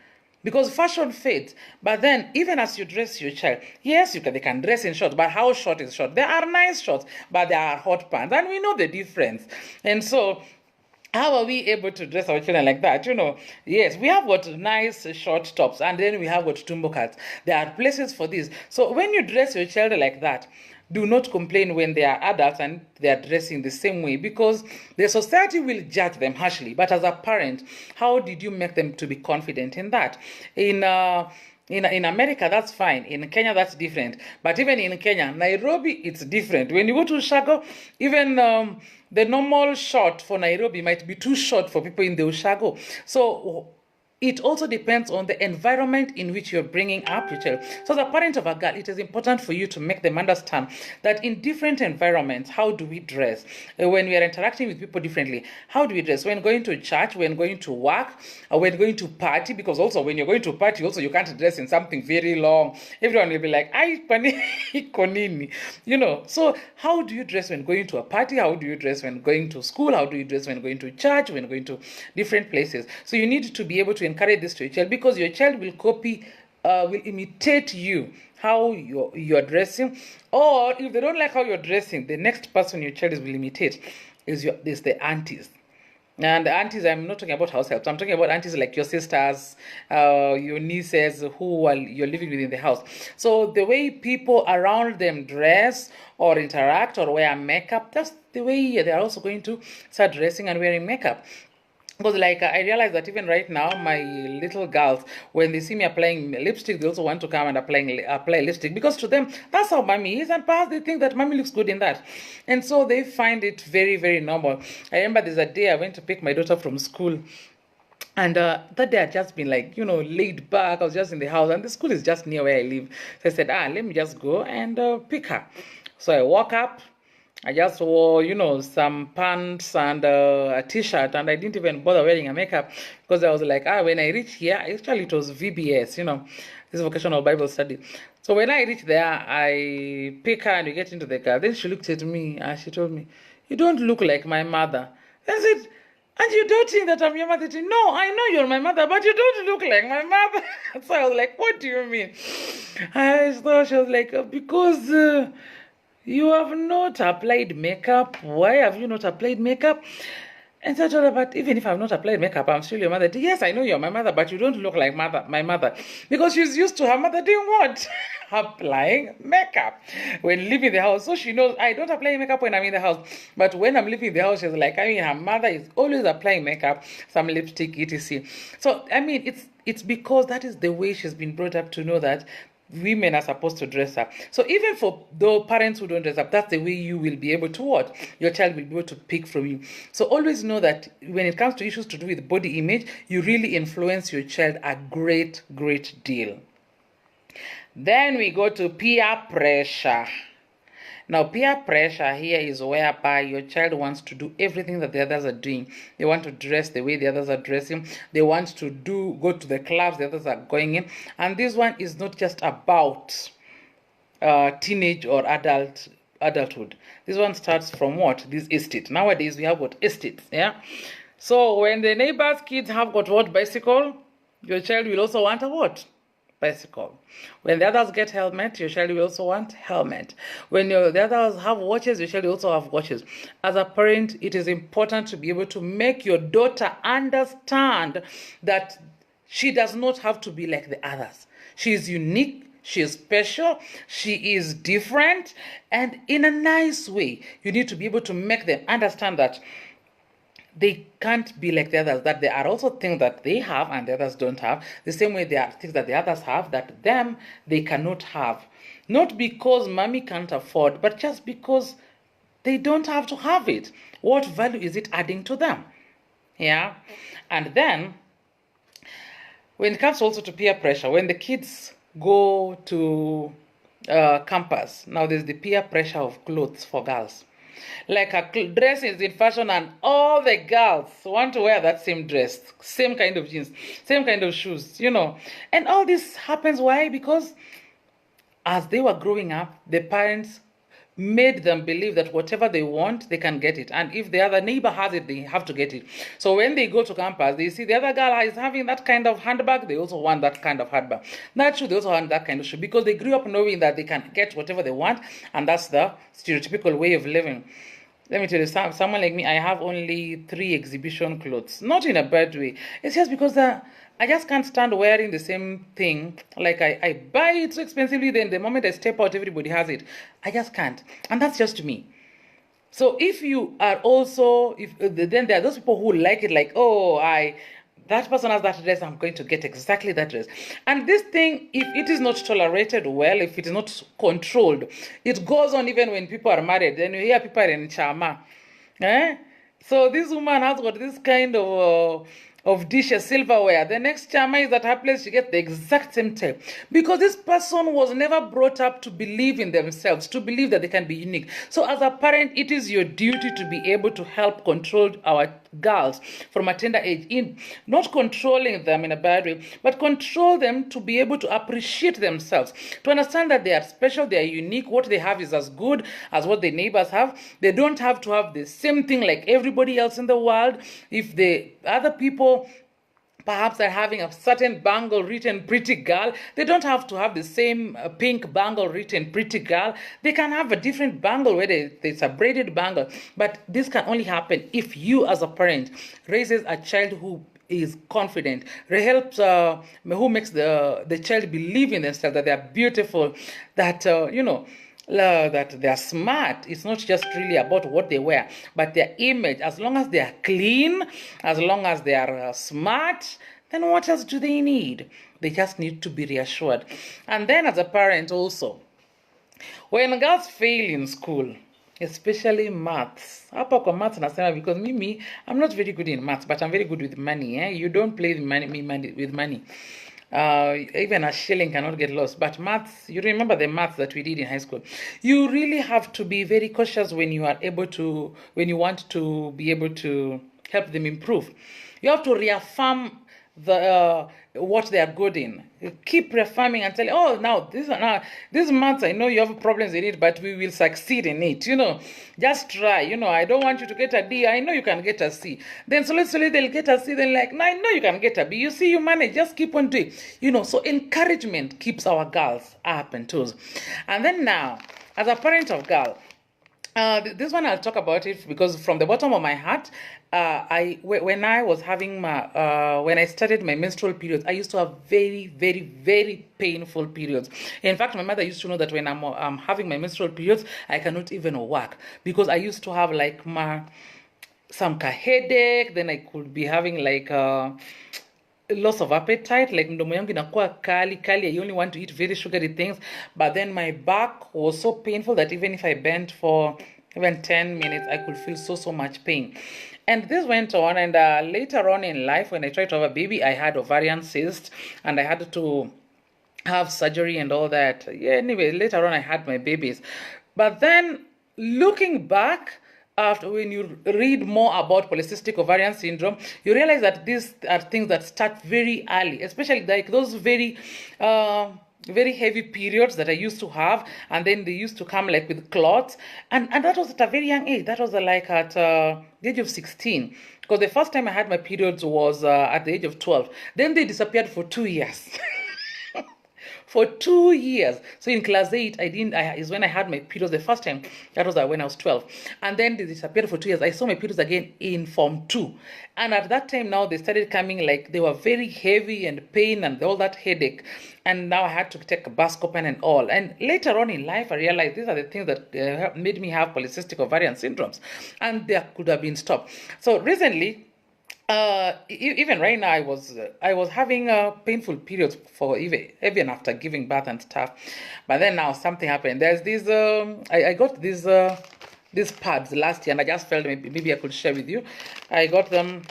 Because fashion fades. But then, even as you dress your child, yes, they can dress in shorts, but how short is short? There are nice shorts, but there are hot pants, and we know the difference. And so, how are we able to dress our children like that? Yes, we have got nice short tops, and then we have got tumbo cuts. There are places for this. So when you dress your child like that, do not complain when they are adults and they are dressing the same way, because the society will judge them harshly. But as a parent, how did you make them to be confident in that? In America, that's fine. In Kenya, that's different. But even in Kenya, Nairobi, it's different. When you go to Ushago, even the normal short for Nairobi might be too short for people in the Ushago. So it also depends on the environment in which you're bringing up your child. So as a parent of a girl, it is important for you to make them understand that in different environments, how do we dress? When we are interacting with people differently, how do we dress? When going to church, when going to work, when going to party, because also when you're going to party, also you can't dress in something very long. Everyone will be like, "Ay, konini," So how do you dress when going to a party? How do you dress when going to school? How do you dress when going to church, when going to different places? So you need to be able to encourage this to your child, because your child will will imitate you, how you're dressing. Or if they don't like how you're dressing, the next person your child will imitate is the aunties. And aunties, I'm not talking about house helps. I'm talking about aunties like your sisters, your nieces who are you're living with in the house. So the way people around them dress or interact or wear makeup, that's the way they're also going to start dressing and wearing makeup. Because like I realize that even right now, my little girls, when they see me applying lipstick, they also want to come and apply lipstick, because to them that's how mommy is, and perhaps they think that mommy looks good in that, and so they find it very, very normal. I remember there's a day I went to pick my daughter from school, and that day I'd just been like, laid back. I was just in the house, and the school is just near where I live. So I said, let me just go and pick her. So I woke up. I just wore, some pants and a t-shirt, and I didn't even bother wearing a makeup, because I was like, when I reach here, actually it was VBS, this vocational Bible study. So when I reached there, I pick her and we get into the car. Then she looked at me and she told me, "You don't look like my mother." I said, "And you don't think that I'm your mother?" She said, "No, I know you're my mother, but you don't look like my mother." So I was like, "What do you mean?" I thought she was like, "Because you have not applied makeup." "Why have you not applied makeup?" And so I told her, "But even if I've not applied makeup, I'm still your mother." "Yes, I know you're my mother, but you don't look like my mother." Because she's used to her mother doing what? Applying makeup when leaving the house. So she knows I don't apply makeup when I'm in the house. But when I'm leaving the house, she's like, her mother is always applying makeup, some lipstick, etc. So, it's because that is the way she's been brought up to know that women are supposed to dress up. So even for the parents who don't dress up, that's the way you will be able to what? Your child will be able to pick from you. So always know that when it comes to issues to do with body image, you really influence your child a great, great deal. Then we go to peer pressure. Now, peer pressure here is whereby your child wants to do everything that the others are doing. They want to dress the way the others are dressing. They want to go to the clubs the others are going in. And this one is not just about teenage or adulthood. This one starts from what? This estate. Nowadays, we have what? Estates, yeah? So, when the neighbors' kids have got what? Bicycle, your child will also want a what? Bicycle. When the others get helmet, your child will also want helmet. When the others have watches, your child will also have watches. As a parent, it is important to be able to make your daughter understand that she does not have to be like the others. She is unique. She is special. She is different. And in a nice way, you need to be able to make them understand that they can't be like the others, that there are also things that they have and the others don't have. The same way there are things that the others have that they cannot have. Not because mommy can't afford, but just because they don't have to have it. What value is it adding to them? Yeah. And then, when it comes also to peer pressure, when the kids go to campus, now there's the peer pressure of clothes for girls. Like a dress is in fashion and all the girls want to wear that same dress, same kind of jeans, same kind of shoes, And all this happens, why? Because as they were growing up, the parents made them believe that whatever they want, they can get it. And if the other neighbor has it, they have to get it. So when they go to campus, they see the other girl is having that kind of handbag, they also want that kind of handbag. That shoe, they also want that kind of shoe, because they grew up knowing that they can get whatever they want, and that's the stereotypical way of living. Let me tell you, someone like me, I have only 3 exhibition clothes. Not in a bad way. It's just because I just can't stand wearing the same thing. Like I buy it so expensively, then the moment I step out, everybody has it. I just can't. And that's just me. So if you are also, then there are those people who like it, like, that person has that dress, I'm going to get exactly that dress. And this thing, if it is not tolerated well, if it is not controlled, it goes on even when people are married. Then you hear people in Chama. So this woman has got this kind of dishes, silverware. The next Chama is at her place, she gets the exact same type. Because this person was never brought up to believe in themselves, to believe that they can be unique. So as a parent, it is your duty to be able to help control our girls from a tender age, in not controlling them in a bad way, but control them to be able to appreciate themselves, to understand that they are special, they are unique, what they have is as good as what their neighbors have. They don't have to have the same thing like everybody else in the world. If the other people perhaps they're having a certain bangle written pretty girl. They don't have to have the same pink bangle written pretty girl. They can have a different bangle where it's a braided bangle. But this can only happen if you as a parent raises a child who is confident, helps, who makes the child believe in themselves, that they are beautiful, that, that they are smart. It's not just really about what they wear, but their image. As long as they are clean, as long as they are smart, then what else do they need? They just need to be reassured. And then as a parent also, when girls fail in school, especially maths. Hapa kwa maths nasema because mimi, I'm not very good in maths, but I'm very good with money. You don't play with money. Even a shilling cannot get lost. But maths, you remember the maths that we did in high school. You really have to be very cautious when you want to be able to help them improve. You have to reaffirm what they are good in. Keep reaffirming and telling, oh, now this maths, I know you have problems in it, but we will succeed in it. Just try. I don't want you to get a D. I know you can get a C. Then slowly they'll get a C. Then no, I know you can get a B. You see, you manage. Just keep on doing. So encouragement keeps our girls up and toes. And then now, as a parent of girl, this one I'll talk about it because from the bottom of my heart, when I started my menstrual periods, I used to have very, very, very painful periods. In fact, my mother used to know that when I'm having my menstrual periods, I cannot even work because I used to have like some headache. Then I could be having like loss of appetite, like mdomo yangu inakuwa kali. I only want to eat very sugary things. But then my back was so painful that even if I bent for even 10 minutes, I could feel so much pain. And this went on, and later on in life, when I tried to have a baby, I had ovarian cyst, and I had to have surgery and all that. Yeah, anyway, later on I had my babies. But then looking back, when you read more about polycystic ovarian syndrome, you realize that these are things that start very early, especially like those very heavy periods that I used to have, and then they used to come like with clots, and that was at a very young age. That was like at the age of 16, because the first time I had my periods was at the age of 12. Then they disappeared for 2 years. For 2 years. So in class 8, is when I had my periods the first time. That was when I was 12. And then they disappeared for 2 years. I saw my periods again in Form 2. And at that time now, they started coming like they were very heavy and pain and all that headache. And now I had to take a Buscopan and all. And later on in life, I realized these are the things that made me have polycystic ovarian syndromes. And they could have been stopped. So recently, even right now, I was having painful periods for even after giving birth and stuff. But then now something happened. There's these I got these pads last year, and I just felt maybe I could share with you. I got them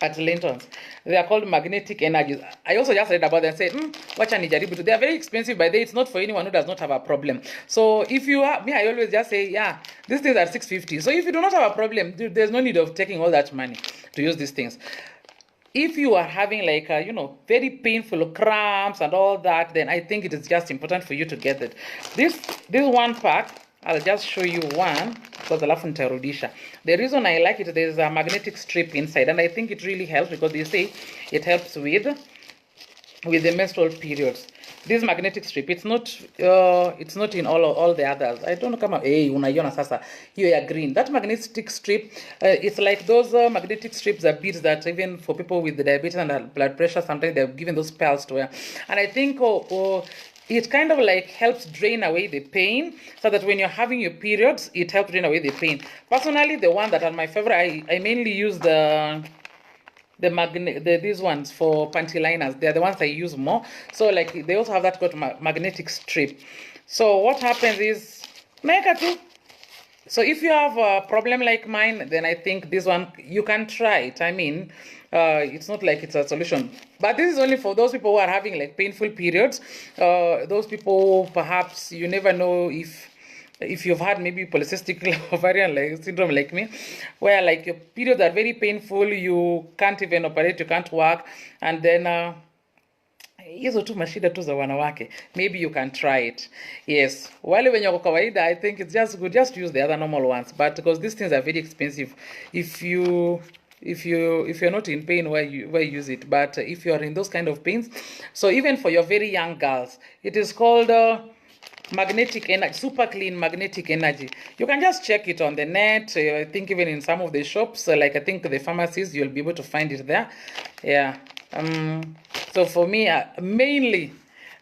at Linton's. They are called magnetic energies. I also just read about them and said, wacha nijaribu tu. They are very expensive, by the way. It's not for anyone who does not have a problem. So if you have, I always just say, yeah, these things are $650. So if you do not have a problem, there's no need of taking all that money to use these things. If you are having like, very painful cramps and all that, then I think it is just important for you to get it. This one pack, I'll just show you one because alafu nitarudisha. The reason I like it, there's a magnetic strip inside, and I think it really helps because they say it helps with the menstrual periods. This magnetic strip, it's not in all the others. I don't know kama unaiona sasa hiyo ya green. That magnetic strip, it's like those magnetic strips are beads that even for people with the diabetes and blood pressure, sometimes they're given those pills to wear. And I think it kind of like helps drain away the pain, so that when you're having your periods, it helps drain away the pain. Personally, the one that are my favorite, I mainly use these ones for panty liners. They're the ones I use more. So like they also have that got magnetic strip. So what happens is, so if you have a problem like mine, then I think this one, you can try it. I mean, it's not like it's a solution, but this is only for those people who are having like painful periods. Those people, perhaps you never know if you've had maybe polycystic ovarian syndrome like me, where like your periods are very painful, you can't even operate, you can't work, and then hizo tu mashida tu za wanawake, maybe you can try it. Yes, wale wenye kwa kawaida, I think it's just good just use the other normal ones, but because these things are very expensive, if you if you're not in pain, why use it? But if you are in those kind of pains, so even for your very young girls, it is called magnetic energy, super clean magnetic energy. You can just check it on the net. I think even in some of the shops, like I think the pharmacies, you'll be able to find it there. Yeah. So for me, mainly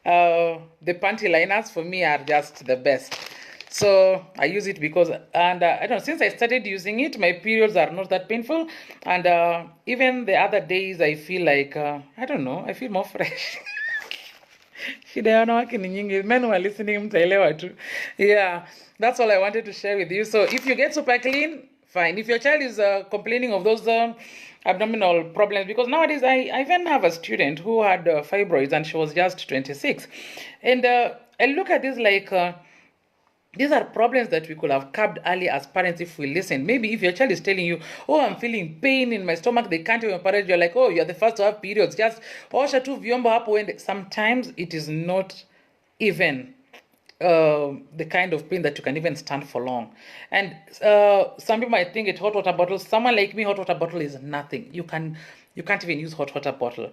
the panty liners for me are just the best. So I use it because, and I don't know, since I started using it, my periods are not that painful. And even the other days, I feel like, I don't know, I feel more fresh. Shida ya wanawake ni nyingi. Men who are listening, mtaelewa tu. Yeah, that's all I wanted to share with you. So if you get super clean, fine. If your child is complaining of those abdominal problems, because nowadays I even have a student who had fibroids and she was just 26. And I look at this like, these are problems that we could have curbed early as parents if we listen. Maybe if your child is telling you, oh, I'm feeling pain in my stomach, they can't even parent, you're like, oh, you're the first to have periods. Just osha tu vyombo hapo wende. Sometimes it is not even the kind of pain that you can even stand for long. And some people might think it's hot water bottle. Someone like me, hot water bottle is nothing. You can't even use hot water bottle.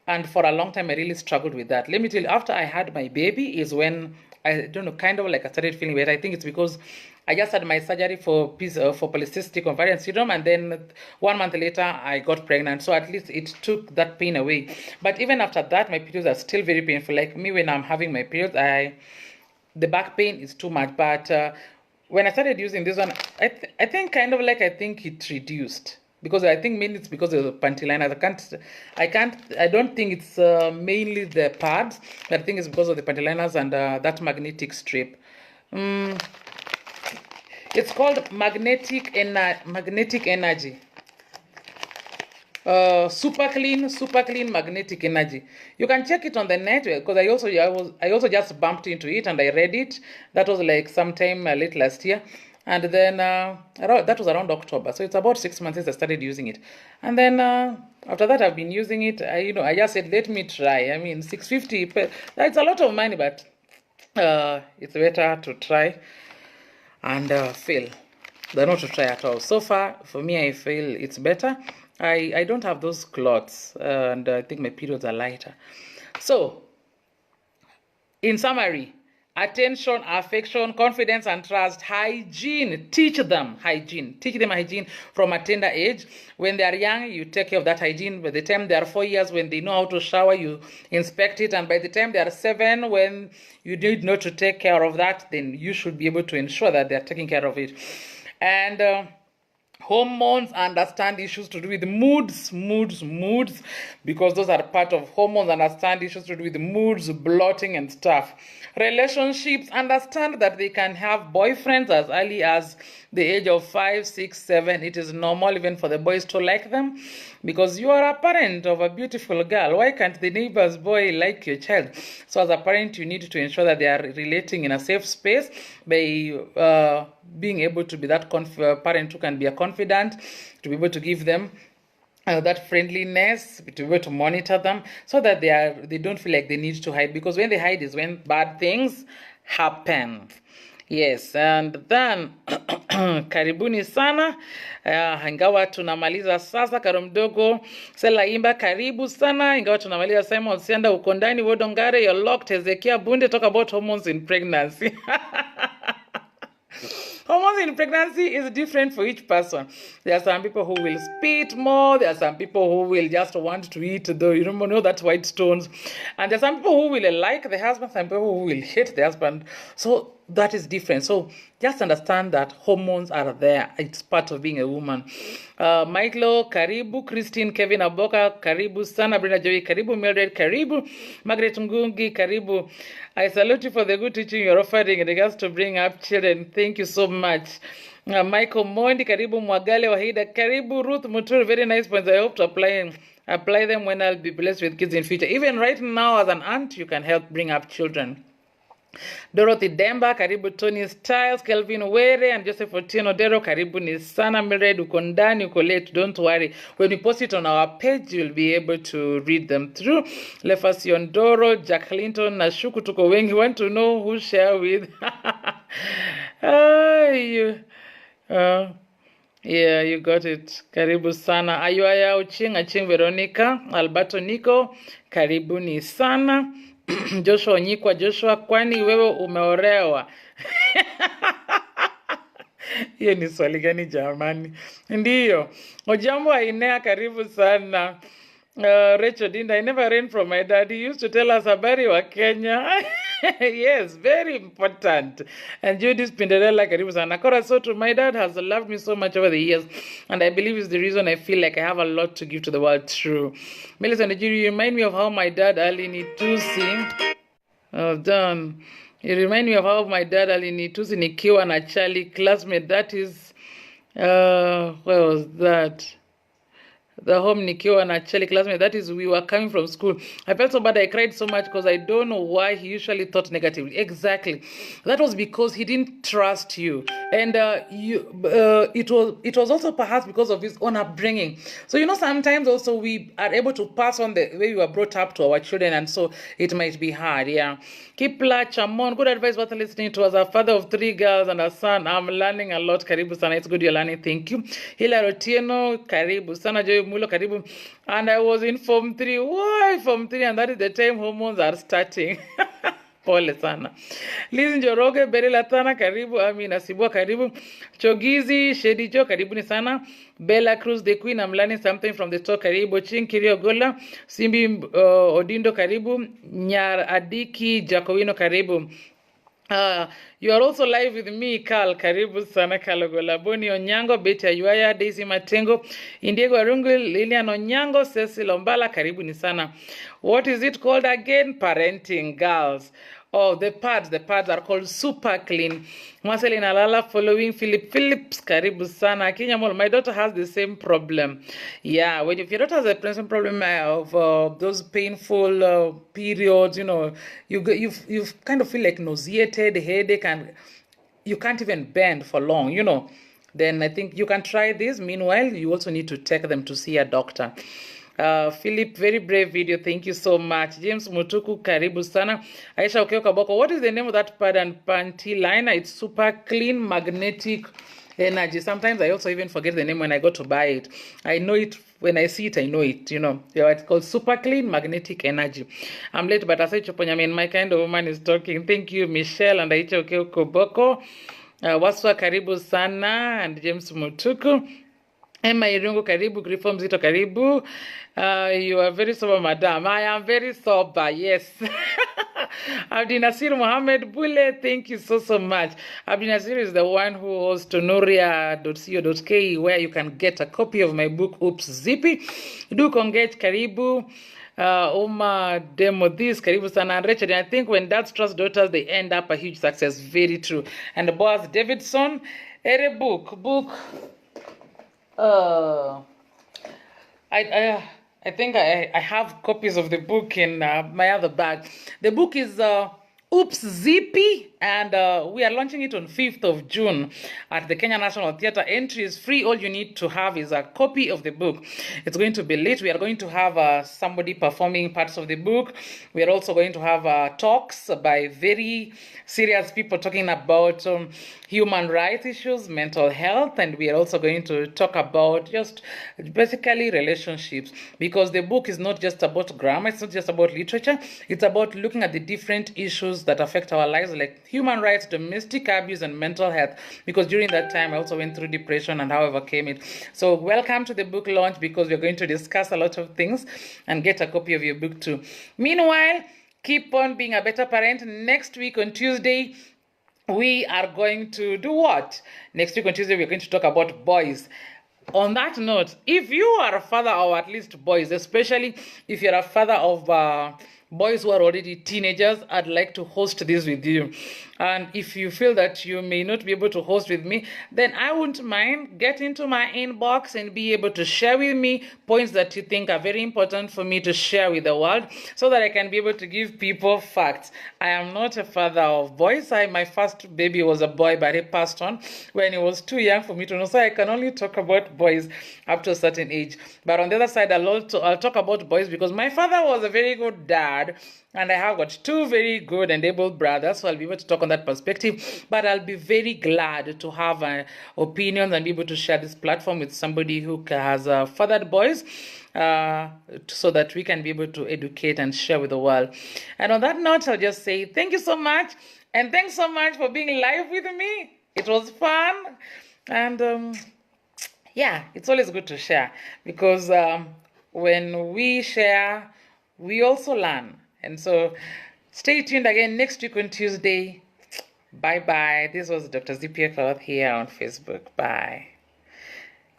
And for a long time, I really struggled with that. Let me tell you, after I had my baby is when I don't know, kind of like I started feeling better. I think it's because I just had my surgery for polycystic ovarian syndrome, and then 1 month later I got pregnant. So at least it took that pain away. But even after that, my periods are still very painful. Like me, when I'm having my periods, the back pain is too much. But when I started using this one, I think kind of like I think it reduced. Because I think mainly it's because of the panty liners. I don't think it's mainly the pads, but I think it's because of the panty liners and that magnetic strip. It's called magnetic energy. Super clean magnetic energy. You can check it on the net because I also just bumped into it and I read it. That was like sometime late last year. And then that was around October. So it's about 6 months since I started using it. And then after that, I've been using it. I just said, let me try. I mean, $650, that's a lot of money, but it's better to try and fail than not to try at all. So far, for me, I feel it's better. I don't have those clots, and I think my periods are lighter. So, in summary, attention, affection, confidence, and trust, hygiene. Teach them hygiene. Teach them hygiene from a tender age. When they are young, you take care of that hygiene. By the time they are 4 years, when they know how to shower, you inspect it. And by the time they are 7, when you need not to take care of that, then you should be able to ensure that they are taking care of it. And hormones, understand issues to do with moods, because those are part of hormones. Understand issues to do with moods, bloating and stuff. Relationships, understand that they can have boyfriends as early as the age of 5, 6, 7. It is normal even for the boys to like them, because you are a parent of a beautiful girl. Why can't the neighbor's boy like your child? So as a parent, you need to ensure that they are relating in a safe space by being able to be that parent who can be a confidant, to be able to give them that friendliness, to be able to monitor them so that they don't feel like they need to hide, because when they hide is when bad things happen. Yes, and then karibuni sana. Ingawa tunamaliza sasa, Karo Mdogo Sela Imba, karibu sana. Ingawa tunamaliza, Simon Sianda uko ndani, Wodongare you're locked. Hezekia Bunde talk about hormones in pregnancy. Hormones in pregnancy is different for each person. There are some people who will spit more. There are some people who will just want to eat that white stones. And there are some people who will like the husband, some people who will hate the husband. So that is different. So just understand that hormones are there. It's part of being a woman. Michael, karibu. Christine, Kevin Aboka, karibu sana. Brenda Joey, karibu. Mildred, karibu. Margaret Ngungi, karibu. I salute you for the good teaching you're offering in regards to bring up children. Thank you so much. Michael Mondi, karibu. Mwagale Wahida, karibu. Ruth Muturi, very nice points. I hope to apply them when I'll be blessed with kids in future. Even right now as an aunt, you can help bring up children. Dorothy Demba, karibu. Tony Styles, Kelvin Were, and Joseph Otieno Dero, karibu ni sana. Mildred, uko ndani, uko late, don't worry. When we post it on our page, you'll be able to read them through. Lefas Yondoro, Jack Clinton, Nashuku tuko wengi, want to know who share with. Yeah, you got it. Karibu sana. Ayuaya Uching, Aching Veronica, Alberto Nico, karibuni sana. Joshua Onyikwa, Joshua, kwani wewe umeolewa? Hiyo ni swali gani jamani? Ndiyo. Ojambo Ainea, karibu sana. Rachel Dinda, I never ran from my dad. He used to tell us habari wa Kenya. Yes, very important. And Judith Pinderella, karibu sana. Kora Soto, my dad has loved me so much over the years, and I believe it's the reason I feel like I have a lot to give to the world. True. Melissa Nigeria, you remind me of how my dad alinitusi. Oh, done. You remind me of how my dad alinitusi nikiwa na Charlie classmate. That is, where was that? The home nikiwa na Charlie classmate. That is, we were coming from school. I felt so bad. I cried so much because I don't know why he usually thought negatively. Exactly. That was because he didn't trust you. And it was also perhaps because of his own upbringing. So, sometimes also we are able to pass on the way we were brought up to our children. And so it might be hard. Yeah. Kipla Chamon, good advice worth listening to. As a father of 3 girls and a son, I'm learning a lot. Karibu sana. It's good you're learning. Thank you. Hilary Otieno, karibu sana. Joy Mulo, karibu. And I was in Form 3. Why Form 3? And that is the time hormones are starting. Pole sana. Liz Njoroge, Berila Tana, karibu. Amina Sibua, karibu. Chogizi, Shedijo, karibuni sana. Bella Cruz, the Queen, I'm learning something from the talk. Karibu. Chinkiri Ogola, Simbi Odindo, karibu. Nyar Adiki, Jacobino, karibu. You are also live with me, Carl. Karibu sana Kalogola. Boni Onyango, Betty Ayuaya, Daisy Matengo, Indiego Arungu, Lilian Onyango, Cecil Ombala, karibu ni sana. What is it called again? Parenting, girls. Oh, the pads are called Super Clean. Marceline Alala following Philip Phillips, karibu sana. Kenya Mall, my daughter has the same problem. Yeah, if your daughter has the same problem of those painful periods, you kind of feel like nauseated, headache, and you can't even bend for long, then I think you can try this. Meanwhile, you also need to take them to see a doctor. Philip, very brave video. Thank you so much. James Mutuku, karibu sana. Aisha Okeoka Boko, what is the name of that pad and panty liner? It's Super Clean Magnetic Energy. Sometimes I also even forget the name when I go to buy it. I know it when I see it, I know it, Yeah, it's called Super Clean Magnetic Energy. I'm late, but Asai Choponyami, my kind of woman is talking. Thank you, Michelle and Aisha Okeoka Boko. Waswa karibu sana, and James Mutuku. Emma Irungu, karibu. Griffom Zito, karibu. You are very sober, madam. I am very sober, yes. Abdi Nasir Mohammed Bule, thank you so much. Abdi Nasir is the one who hosts tonoria.co.ke, where you can get a copy of my book, Oops Zippy. Do congratulate, karibu. Oma demo this, karibu sana. And Rachel, I think when dads trust daughters, they end up a huge success. Very true. And Boaz Davidson, a book. I think I have copies of the book in my other bag. The book is Oops Zippy, and we are launching it on 5th of June at the Kenya National Theatre. Entry is free. All you need to have is a copy of the book. It's going to be lit. We are going to have somebody performing parts of the book. We are also going to have talks by very serious people talking about human rights issues, mental health, and we are also going to talk about just basically relationships, because the book is not just about grammar, it's not just about literature, it's about looking at the different issues that affect our lives, like human rights, domestic abuse, and mental health, because during that time I also went through depression and how I overcame it. So welcome to the book launch, because we're going to discuss a lot of things, and get a copy of your book too. Meanwhile, keep on being a better parent. Next week on Tuesday, we are going to do what? Next week on Tuesday, we're going to talk about boys. On that note, if you are a father, or at least boys, especially if you're a father of boys who are already teenagers, I'd like to host this with you. And if you feel that you may not be able to host with me, then I wouldn't mind. Get into my inbox and be able to share with me points that you think are very important for me to share with the world, so that I can be able to give people facts. I am not a father of boys. My first baby was a boy, but he passed on when he was too young for me to know. So I can only talk about boys up to a certain age. But on the other side, I'll talk about boys because my father was a very good dad, and I have got 2 very good and able brothers, so I'll be able to talk on on that perspective. But I'll be very glad to have opinions and be able to share this platform with somebody who has fathered boys, so that we can be able to educate and share with the world. And on that note, I'll just say thank you so much, and thanks so much for being live with me. It was fun, and yeah, it's always good to share, because when we share, we also learn. And so stay tuned again next week on Tuesday. Bye bye. This was Dr. Zippy Okoth here on Facebook. Bye.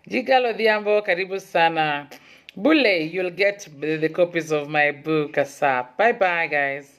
Jigalo Diambo, karibu sana. Bule, you'll get the copies of my book ASAP. Bye bye, guys.